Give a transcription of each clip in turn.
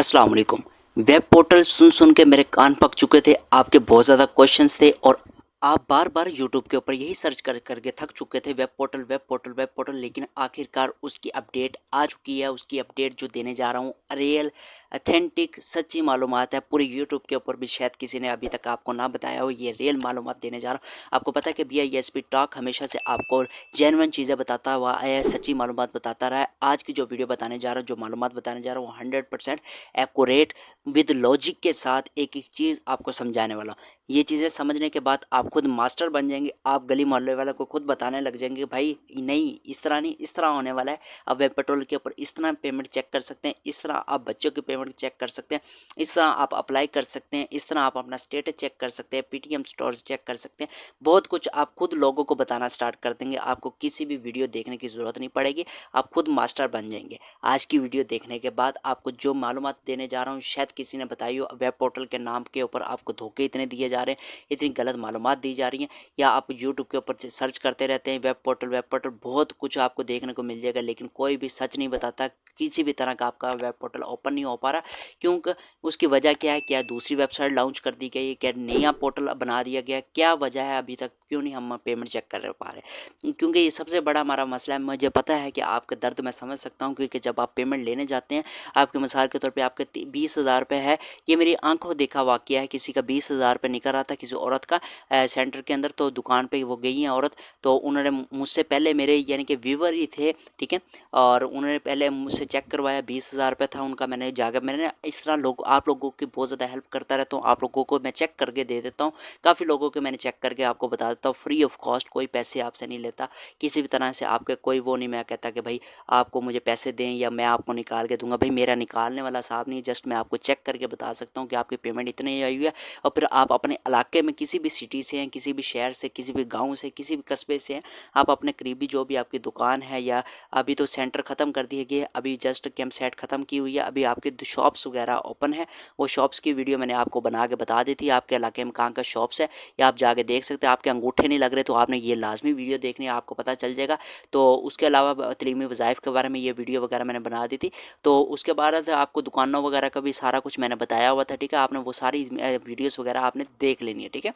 अस्सलाम वालेकुम। Web portal सुन सुन के मेरे कान पक चुके थे। आपके बहुत ज़्यादा क्वेश्चंस थे और आप बार बार यूट्यूब के ऊपर यही सर्च कर करके थक चुके थे, web portal web portal web portal. लेकिन आखिरकार उसकी अपडेट आ चुकी है। उसकी अपडेट जो देने जा रहा हूँ, रियल अथेंटिक सच्ची मालूमात है। पूरी यूट्यूब के ऊपर भी शायद किसी ने अभी तक आपको ना बताया हो, ये रियल मालूमात देने जा रहा हूँ। आपको पता है कि BISP टॉक हमेशा से आपको जेन्युइन चीज़ें बताता हुआ आया है, सच्ची मालूमात बताता रहा है। आज की जो वीडियो बताने जा रहा हूँ, जो मालूमात बताने जा रहा हूँ, वो 100% एक्यूरेट विद लॉजिक के साथ एक एक चीज़ आपको समझाने वाला हूँ। ये चीज़ें समझने के बाद आप खुद मास्टर बन जाएंगे। आप गली मोहल्ले वालों को खुद बताने लग जाएंगे, भाई नहीं इस तरह नहीं, इस तरह होने वाला है। आप वेब पेट्रोल के ऊपर इस तरह पेमेंट चेक कर सकते हैं, इस तरह आप बच्चों की पेमेंट चेक कर सकते हैं, इस तरह आप अप्लाई कर सकते हैं, इस तरह आप अपना स्टेटस चेक कर सकते हैं, PTM स्टोर चेक कर सकते हैं। बहुत कुछ आप खुद लोगों को बताना स्टार्ट कर देंगे। आपको किसी भी वीडियो देखने की ज़रूरत नहीं पड़ेगी, आप खुद मास्टर बन जाएंगे। आज की वीडियो देखने के बाद आपको जो मालूमात देने जा रहा हूँ, शायद किसी ने बताई हो। वेब पोर्टल के नाम के ऊपर आपको धोखे इतने दिए जा रहे हैं, इतनी गलत मालूमात दी जा रही हैं, या आप यूट्यूब के ऊपर सर्च करते रहते हैं वेब पोर्टल, बहुत कुछ आपको देखने को मिल जाएगा, लेकिन कोई भी सच नहीं बताता। किसी भी तरह का आपका वेब पोर्टल ओपन नहीं हो पा रहा, क्योंकि उसकी वजह क्या है? क्या दूसरी वेबसाइट लॉन्च कर दी गई है? क्या नया पोर्टल बना दिया गया? क्या वजह है? अभी तक क्यों नहीं हम पेमेंट चेक कर पा रहे? क्योंकि ये सबसे बड़ा हमारा मसला है। मुझे पता है कि आपका दर्द मैं समझ सकता हूँ, क्योंकि जब आप पेमेंट लेने जाते हैं, आपके मिसाल के तौर पे आपके 20,000 रुपये है। ये मेरी आंखों देखा वाकया है। किसी का 20,000 रुपये निकल रहा था, किसी औरत का सेंटर के अंदर। तो दुकान पे वो गई हैं औरत, तो उन्होंने मुझसे पहले, मेरे यानी कि व्यूवर ही थे, ठीक है, और उन्होंने पहले मुझसे चेक करवाया। 20,000 रुपये था उनका। मैंने जाकर, मैंने इस तरह लोग, आप लोगों की बहुत ज़्यादा हेल्प करता रहता हूँ। आप लोगों को मैं चेक करके दे देता हूँ। काफ़ी लोगों के मैंने चेक करके आपको बता देता हूँ, फ्री ऑफ कॉस्ट, कोई पैसे आपसे नहीं लेता। किसी भी तरह से आपके कोई वो नहीं, मैं कहता कि भाई आपको मुझे पैसे दें या मैं आपको निकाल के दूंगा। भाई मेरा निकालने वाला साहब नहीं, जस्ट मैं आपको चेक करके बता सकता हूँ कि आपकी पेमेंट इतनी ही आई हुई है। और फिर आप अपने इलाके में किसी भी सिटी से हैं, किसी भी शहर से, किसी भी गाँव से, किसी भी कस्बे से हैं, आप अपने करीबी जो भी आपकी दुकान है, या अभी तो सेंटर ख़त्म कर दिए गए, अभी जस्ट कैंप सेट ख़त्म की हुई है, अभी आपके शॉप्स वगैरह ओपन है। वो शॉप्स की वीडियो मैंने आपको बना के बता दी थी। आपके इलाके में कहाँ का शॉप्स है, या आप जाके देख सकते हैं। आपके अंगूठे नहीं लग रहे तो आपने ये लाजमी वीडियो देखनी है, आपको पता चल जाएगा। तो उसके अलावा तलीमी वज़ाइफ के बारे में ये वीडियो वगैरह मैंने बना दी थी। तो उसके बाद आपको दुकानों वगैरह का भी सारा कुछ मैंने बताया हुआ था, ठीक है। आपने वो सारी वीडियोस वगैरह आपने देख लेनी है, ठीक है।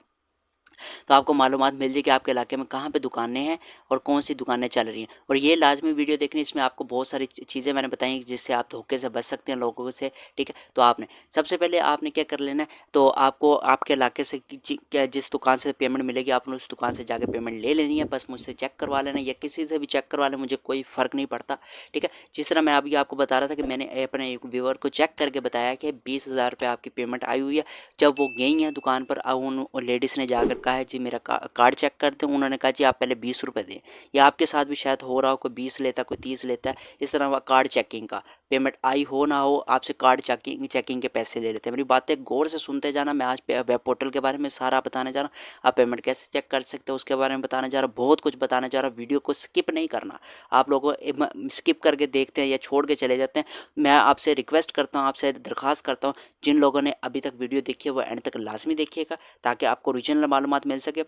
तो आपको मालूमात मिल जाए कि आपके इलाके में कहाँ पे दुकानें हैं और कौन सी दुकानें चल रही हैं। और ये लाजमी वीडियो देखनी, इसमें आपको बहुत सारी चीज़ें मैंने बताई जिससे आप धोखे से बच सकते हैं लोगों से, ठीक है। तो आपने सबसे पहले आपने क्या कर लेना है, तो आपको आपके इलाके से जिस दुकान से पेमेंट मिलेगी, आपने उस दुकान से जाकर पेमेंट ले लेनी है। बस मुझसे चेक करवा लेना, या किसी से भी चेक करवा लें, मुझे कोई फ़र्क नहीं पड़ता, ठीक है। जिस तरह मैं अभी आपको बता रहा था कि मैंने अपने एक व्यूअर को चेक करके बताया कि 20,000 रुपये आपकी पेमेंट आई हुई है। जब वो गई हैं दुकान पर, उन लेडीज़ ने जाकर कहा है जी मेरा कार्ड चेक कर दें। उन्होंने कहा जी आप पहले 20 रुपये दें। या आपके साथ भी शायद हो रहा हो, कोई 20 लेता है, कोई 30 लेता है। इस तरह वह कार्ड चेकिंग का, पेमेंट आई हो ना हो, आपसे कार्ड चेकिंग चेकिंग के पैसे ले लेते हैं। मेरी बातें गौर से सुनते जाना। मैं आज वेब पोर्टल के बारे में सारा बताने जा रहा हूँ। आप पेमेंट कैसे चेक कर सकते हो उसके बारे में बताने जा रहा हूँ। बहुत कुछ बताने जा रहा हूँ। वीडियो को स्किप नहीं करना। आप लोगों स्किप करके देखते हैं या छोड़ के चले जाते हैं। मैं आपसे रिक्वेस्ट करता हूँ, आपसे दरख्वास्त करता हूँ, जिन लोगों ने अभी तक वीडियो देखी है वो एंड तक लाजमी देखिएगा, ताकि आपको ओरिजिनल मालूमात मिल सके,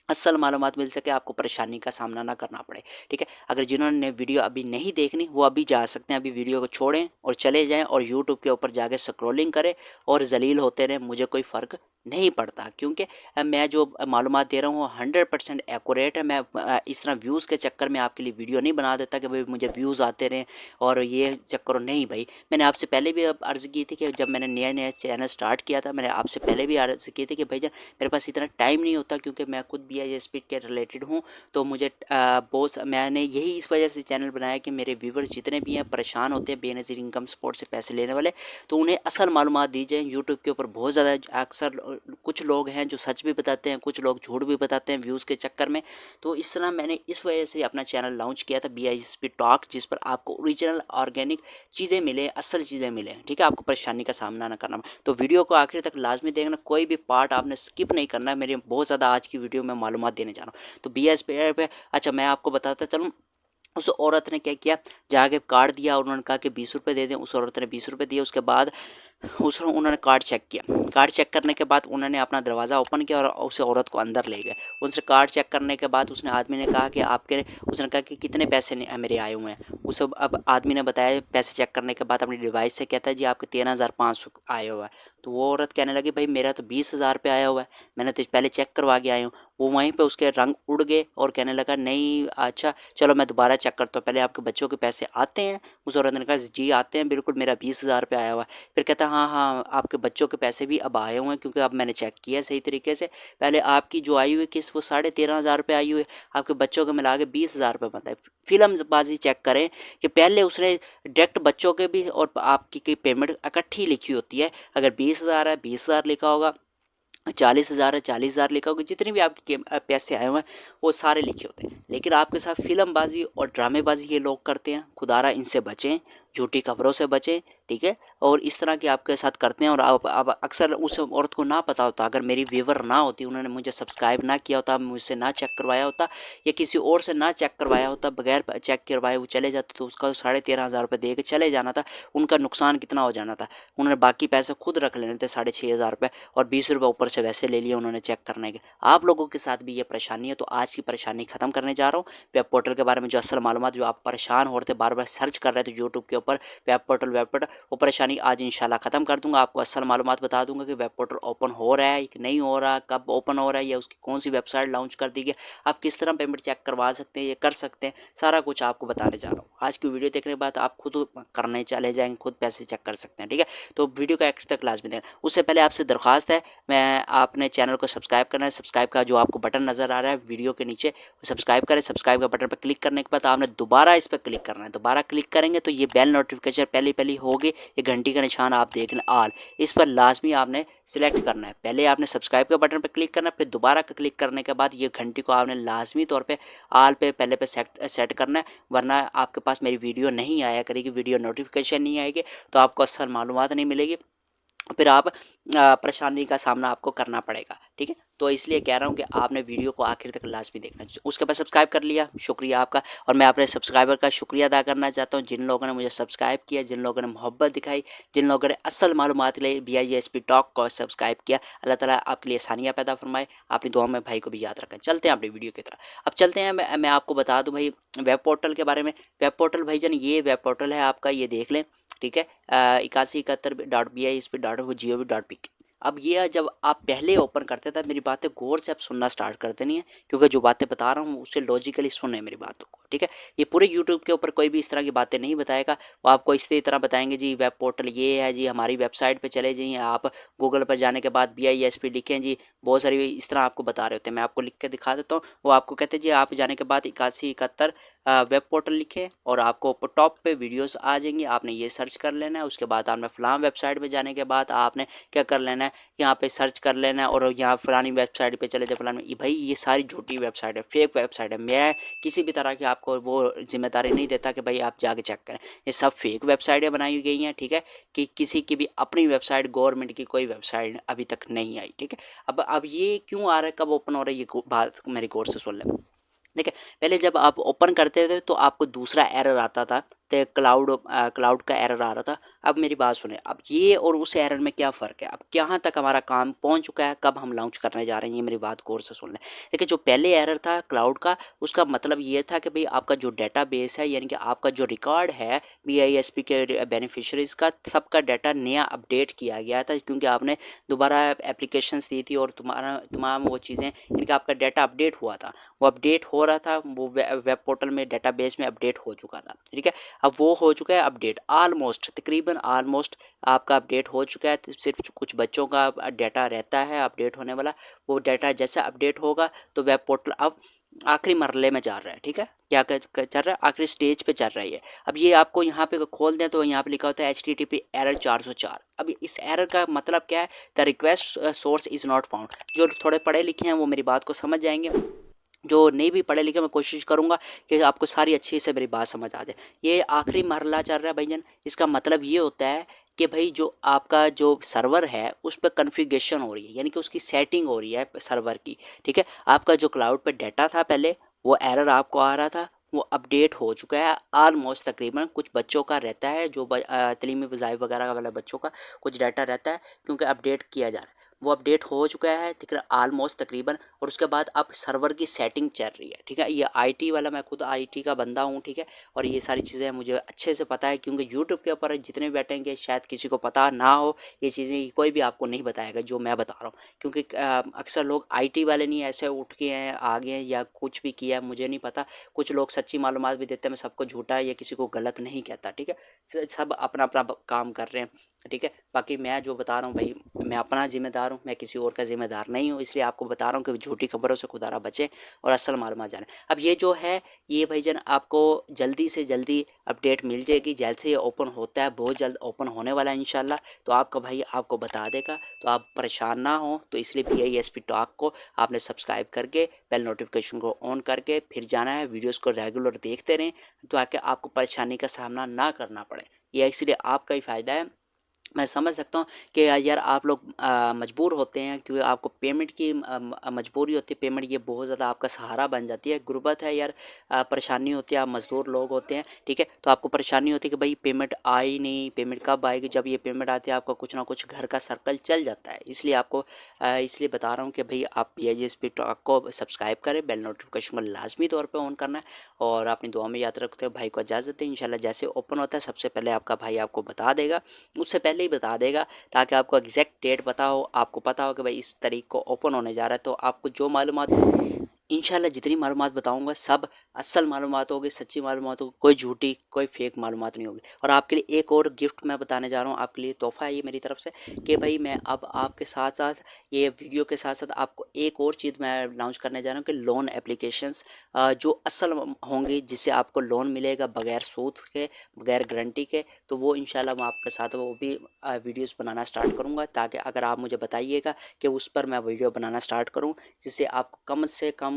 असल मालूमात मिल सके, आपको परेशानी का सामना ना करना पड़े, ठीक है। अगर जिन्होंने वीडियो अभी नहीं देखनी, वो अभी जा सकते हैं। अभी वीडियो को छोड़ें और चले जाएं और यूट्यूब के ऊपर जाके स्क्रॉलिंग करें और जलील होते रहें। मुझे कोई फ़र्क नहीं पड़ता, क्योंकि मैं जो मालूमात दे रहा हूँ वो 100% एक्यूरेट है। मैं इस तरह व्यूज़ के चक्कर में आपके लिए वीडियो नहीं बना देता कि भाई मुझे व्यूज़ आते रहें और ये चक्कर नहीं। भाई मैंने आपसे पहले भी अर्ज़ की थी कि जब मैंने नया नया चैनल स्टार्ट किया था, मैंने आपसे पहले भी अर्ज़ की थी कि भाईजान मेरे पास इतना टाइम नहीं होता, क्योंकि मैं खुद BISP के रिलेटेड हूँ। तो मुझे बहुत, मैंने यही इस वजह से चैनल बनाया कि मेरे व्यूवर्स जितने भी हैं परेशान होते हैं बेनज़ीर इनकम सपोर्ट से पैसे लेने वाले, तो उन्हें असल मालूमात दी जाए। यूट्यूब के ऊपर बहुत ज़्यादा अक्सर कुछ लोग हैं जो सच भी बताते हैं, कुछ लोग झूठ भी बताते हैं व्यूज़ के चक्कर में। तो इस तरह मैंने इस वजह से अपना चैनल लॉन्च किया था BISP टॉक, जिस पर आपको ओरिजिनल ऑर्गेनिक चीज़ें मिले, असल चीज़ें मिले, ठीक है। आपको परेशानी का सामना ना करना। तो वीडियो को आखिर तक लाजमी देखना, कोई भी पार्ट आपने स्किप नहीं करना है। मेरी बहुत ज़्यादा आज की वीडियो में मालूमात देने जा रहा हूँ। तो BISP पे, अच्छा मैं आपको बताता चलूँ, उस औरत ने क्या किया, जाके कार्ड दिया और उन्होंने कहा कि 20 रुपये दे दें। उस औरत ने 20 रुपये दिए। उसके बाद उन्होंने कार्ड चेक किया। कार्ड चेक करने के बाद उन्होंने अपना दरवाज़ा ओपन किया और उस औरत को अंदर ले गए। उनसे कार्ड चेक करने के बाद उसने आदमी ने कहा कि उसने कहा कि कितने पैसे मेरे आए हुए हैं। उस अब आदमी ने बताया, पैसे चेक करने के बाद अपनी डिवाइस से कहता है जी आपके 13,500 आया हुआ है। तो वो औरत कहने लगी भाई मेरा तो 20,000 रुपये आया हुआ है, मैंने तो पहले चेक करवा के आई हूँ। वो वहीं पे उसके रंग उड़ गए और कहने लगा नहीं अच्छा चलो मैं दोबारा चेक करता हूँ, पहले आपके बच्चों के पैसे आते हैं। उस औरत ने कहा जी आते हैं बिल्कुल, मेरा 20,000 रुपये आया हुआ है। फिर कहता हाँ हाँ आपके बच्चों के पैसे भी अब आए हुए हैं, क्योंकि अब मैंने चेक किया सही तरीके से। पहले आपकी जो आई हुई किस्त वो 13,500 रुपये आई हुई है, आपके बच्चों के मिला के 20,000 रुपये बनता है। फिल्मबाजी चेक करें कि पहले उसने डायरेक्ट बच्चों के भी और आपकी पेमेंट इकट्ठी लिखी होती है। अगर 20,000 है 20,000 लिखा होगा, 40,000 है 40,000 लिखा होगा, जितने भी आपके पैसे आए हुए हैं वो सारे लिखे होते हैं। लेकिन आपके साथ फिल्मबाजी और ड्रामेबाजी ये लोग करते हैं, खुदारा इनसे बचें, झूठी खबरों से बचें, ठीक है। और इस तरह की आपके साथ करते हैं। और अब अक्सर उस औरत को ना पता होता, अगर मेरी व्यूवर ना होती, उन्होंने मुझे सब्सक्राइब ना किया होता, मुझसे ना चेक करवाया होता या किसी और से ना चेक करवाया होता, बगैर चेक करवाए वो चले जाते तो उसका 13,500 रुपये दे के चले जाना था। उनका नुकसान कितना हो जाना था। उन्होंने बाकी पैसे खुद रख लेने थे 6,500 रुपये, और 20 रुपये ऊपर से वैसे ले लिए उन्होंने चेक करने के। आप लोगों के साथ भी ये परेशानी है, तो आज की परेशानी ख़त्म करने जा रहा हूँ। वेब पोर्टल के बारे में जो असल मालूमात जो आप परेशान हो रहे थे, बार बार सर्च कर रहे थे यूट्यूब के ऊपर वेब पोर्टल, वो परेशानी आज इंशाल्लाह ख़त्म कर दूंगा। आपको असल मालूमात बता दूंगा कि वेब पोर्टल ओपन हो रहा है कि नहीं हो रहा, कब ओपन हो रहा है, या उसकी कौन सी वेबसाइट लॉन्च कर दी गई, आप किस तरह पेमेंट चेक करवा सकते हैं, ये कर सकते हैं, सारा कुछ आपको बताने जा रहा हूँ। आज की वीडियो देखने के बाद आप खुद करने चले जाएंगे, खुद पैसे चेक कर सकते हैं, ठीक है। तो वीडियो का आखिर तक लाजमी देना। उससे पहले आपसे दरख्वास्त है, मैं आपने चैनल को सब्सक्राइब करना है। सब्सक्राइब का जो आपको बटन नज़र आ रहा है वीडियो के नीचे, सब्सक्राइब करें। सब्सक्राइब का बटन पर क्लिक करने के बाद आपने दोबारा इस पर क्लिक करना है। दोबारा क्लिक करेंगे तो ये बेल नोटिफिकेशन पहली होगी, ये घंटी का निशान आप देख लें ऑल, इस पर लाजमी आपने सिलेक्ट करना है। पहले आपने सब्सक्राइब के बटन पर क्लिक करना है, फिर दोबारा क्लिक करने के बाद ये घंटी को आपने लाजमी तौर पे ऑल पे पहले पे सेट करना है, वरना आपके पास मेरी वीडियो नहीं आया करेगी, वीडियो नोटिफिकेशन नहीं आएगी, तो आपको असल मालूमात नहीं मिलेगी, फिर आप परेशानी का सामना आपको करना पड़ेगा, ठीक है। तो इसलिए कह रहा हूँ कि आपने वीडियो को आखिर तक लाजमी देखना। उसके बाद सब्सक्राइब कर लिया, शुक्रिया आपका। और मैं अपने सब्सक्राइबर का शुक्रिया अदा करना चाहता हूँ, जिन लोगों ने मुझे सब्सक्राइब किया, जिन लोगों ने मोहब्बत दिखाई, जिन लोगों ने असल मालूमात लिए BISP टॉक को सब्सक्राइब किया। अल्लाह ताला आपके लिए आसानियाँ पैदा फरमाए। अपनी दुआ में भाई को भी याद रखें। चलते हैं अपनी वीडियो की तरफ। अब चलते हैं, मैं आपको बता दूँ भाई वेब पोर्टल के बारे में। वेब पोर्टल भाईजान ये वेब पोर्टल है आपका, ये देख लें, ठीक है। 8171.BISP.gov.pk। अब ये जब आप पहले ओपन करते थे, मेरी बातें गौर से आप सुनना स्टार्ट कर देनी है, क्योंकि जो बातें बता रहा हूँ उससे लॉजिकली सुने मेरी बातों को, ठीक है। ये पूरे यूट्यूब के ऊपर कोई भी इस तरह की बातें नहीं बताएगा। वो आपको इसी तरह बताएंगे जी वेब पोर्टल ये है जी, हमारी वेबसाइट पे चले जाइए, आप गूगल पर जाने के बाद BISP लिखें जी, बहुत सारी इस तरह आपको बता रहे होते हैं। मैं आपको लिख के दिखा देता हूँ। वो आपको कहते हैं जी आप जाने के बाद 8171 वेब पोर्टल लिखें और आपको टॉप पे वीडियोस आ जाएंगी, आपने ये सर्च कर लेना है। उसके बाद आपने फलां वेबसाइट पे जाने के बाद आपने क्या कर लेना है, यहाँ पे सर्च कर लेना है और यहाँ फलानी वेबसाइट पे चले जाए फलानी। भाई ये सारी झूठी वेबसाइट है, फेक वेबसाइट है। मैं किसी भी तरह की आपको वो जिम्मेदारी नहीं देता कि भाई आप जाके चेक करें। ये सब फेक वेबसाइटें बनाई गई हैं, ठीक है, कि किसी की भी अपनी वेबसाइट, गवर्नमेंट की कोई वेबसाइट अभी तक नहीं आई, ठीक है। अब ये क्यों आ रहा है, कब ओपन हो रहा है, ये बात मेरी गौर से सुन लें। देखिए पहले जब आप ओपन करते थे तो आपको दूसरा एरर आता था, तो क्लाउड का एरर आ रहा था। अब मेरी बात सुने, अब ये और उस एरर में क्या फ़र्क है, अब कहाँ तक हमारा काम पहुँच चुका है, कब हम लॉन्च करने जा रहे हैं, ये मेरी बात गौर से सुन लें। देखिए जो पहले एरर था क्लाउड का, उसका मतलब ये था कि भाई आपका जो डेटाबेस है, यानी कि आपका जो रिकॉर्ड है BISP के बेनिफिशरीज़ का, सबका डाटा नया अपडेट किया गया था, क्योंकि आपने दोबारा एप्लीकेशंस दी थी और तमाम वो चीज़ें, यानी कि आपका डाटा अपडेट हुआ था, वो अपडेट हो रहा था, वो वेब पोर्टल में डेटाबेस में अपडेट हो चुका था, ठीक है। अब वो हो चुका है अपडेट, ऑलमोस्ट तकरीबन ऑलमोस्ट आपका अपडेट हो चुका है। सिर्फ कुछ बच्चों का डाटा रहता है अपडेट होने वाला। वो डाटा जैसा अपडेट होगा तो वेब पोर्टल अब आखिरी मरले में जा रहा है, ठीक है। क्या चल रहा है, आखिरी स्टेज पे चल रही है। अब ये आपको यहाँ पे खोल दें तो यहाँ पे लिखा होता है HTTP एरर 404। अब इस एरर का मतलब क्या है, the request source is not found. जो थोड़े पढ़े लिखे हैं वो मेरी बात को समझ जाएंगे, जो नहीं भी पढ़े लिखे मैं कोशिश करूंगा कि आपको सारी अच्छी से मेरी बात समझ आ जाए। ये आखिरी मरला चल रहा है भाईजान। इसका मतलब ये होता है कि भाई जो आपका जो सर्वर है उस पर कॉन्फ़िगरेशन हो रही है, यानी कि उसकी सेटिंग हो रही है सर्वर की, ठीक है। आपका जो क्लाउड पे डाटा था पहले, वो एरर आपको आ रहा था, वो अपडेट हो चुका है ऑलमोस्ट। तकरीबन कुछ बच्चों का रहता है जो तलीमी वज़ाइफ वगैरह वाले बच्चों का कुछ डाटा रहता है क्योंकि अपडेट किया जा रहा है, वो अपडेट हो चुका है ठीक है ऑलमोस्ट तकरीबन। और उसके बाद अब सर्वर की सेटिंग चल रही है ठीक है। ये आईटी वाला, मैं खुद आईटी का बंदा हूँ ठीक है, और ये सारी चीज़ें मुझे अच्छे से पता है क्योंकि यूट्यूब के ऊपर जितने बैठेंगे शायद किसी को पता ना हो ये चीज़ें, कोई भी आपको नहीं बताएगा जो मैं बता रहा हूँ क्योंकि अक्सर लोग आईटी वाले नहीं ऐसे उठ के हैं आ गए हैं या कुछ भी किया है मुझे नहीं पता। कुछ लोग सच्ची मालूमात भी देते हैं, मैं सबको झूठा या किसी को गलत नहीं कहता ठीक है, सब अपना अपना काम कर रहे हैं ठीक है। बाकी मैं जो बता रहा हूँ भाई, मैं अपना ज़िम्मेदार हूँ, मैं किसी और का ज़िम्मेदार नहीं हूँ, इसलिए आपको बता रहा हूँ कि झूठी खबरों से खुदारा बचें और असल मालूमात जानें। अब ये जो है ये भाईजान आपको जल्दी से जल्दी अपडेट मिल जाएगी, जैसे ये ओपन होता है, बहुत जल्द ओपन होने वाला है इंशाल्लाह, तो आपका भाई आपको बता देगा, तो आप परेशान ना हो। तो इसलिए BISP टॉक को आपने सब्सक्राइब करके बेल नोटिफिकेशन को ऑन करके फिर जाना है, वीडियोज़ को रेगुलर देखते रहें ताकि आपको परेशानी का सामना ना करना पड़े। ये इसलिए आपका ही फ़ायदा है। मैं समझ सकता हूँ कि यार आप लोग मजबूर होते हैं क्योंकि आपको पेमेंट की मजबूरी होती है, पेमेंट ये बहुत ज़्यादा आपका सहारा बन जाती है। गुर्बत है यार, परेशानी होती है, आप मज़दूर लोग होते हैं ठीक है, तो आपको परेशानी होती है कि भाई पेमेंट आई नहीं, पेमेंट कब आएगी। जब ये पेमेंट आती है आपका कुछ ना कुछ घर का सर्कल चल जाता है, इसलिए आपको इसलिए बता रहा हूँ कि भाई आप BISP टॉक को सब्सक्राइब करें, बेल नोटिफिकेशन को लाजमी तौर पर ऑन करना है और अपनी दुआ में याद रखते हो। भाई को इजाज़त है, इंशाल्लाह जैसे ओपन होता है सबसे पहले आपका भाई आपको बता देगा, उससे पहले ही बता देगा ताकि आपको एग्जैक्ट डेट पता हो, आपको पता हो कि भाई इस तारीख को ओपन होने जा रहा है। तो आपको जो मालूमात इंशाल्लाह जितनी मालूमात बताऊंगा सब असल मालूमात होगी, सच्ची मालूमात होगी, कोई झूठी कोई फेक मालूमात नहीं होगी। और आपके लिए एक और गिफ्ट मैं बताने जा रहा हूँ, आपके लिए तोहफ़ा है ये मेरी तरफ से कि भाई मैं अब आपके साथ साथ ये वीडियो के साथ साथ आपको एक और चीज़ मैं अनाउंस करने जा रहा हूँ कि लोन एप्लीकेशंस जो असल होंगी जिससे आपको लोन मिलेगा बगैर सूद के, बगैर गारंटी के, तो वो इंशाल्लाह मैं आपके साथ वो भी वीडियोस बनाना स्टार्ट करूँगा ताकि अगर आप मुझे बताइएगा कि उस पर मैं वीडियो बनाना स्टार्ट करूँ जिससे आपको कम से कम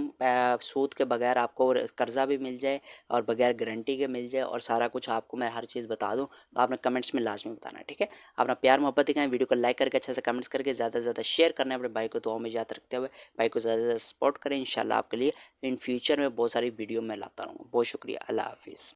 सूद के बगैर आपको कर्ज़ा भी मिल जाए और बगैर गारंटी के मिल जाए और सारा कुछ आपको मैं हर चीज़ बता दूँ। तो आपने कमेंट्स में लाजमी बताना है ठीक है। अपना प्यार मोहब्बत दिखाएं, वीडियो को लाइक करके अच्छे से कमेंट्स करके ज़्यादा से ज़्यादा शेयर करना है, अपने भाई को दुआ में याद रखते हुए भाई को ज़्यादा से ज़्यादा सपोर्ट करें। इंशाल्लाह आपके लिए इन फ्यूचर में बहुत सारी वीडियो मैं लाता रहूँगा। बहुत शुक्रिया, अल्लाह हाफिज़।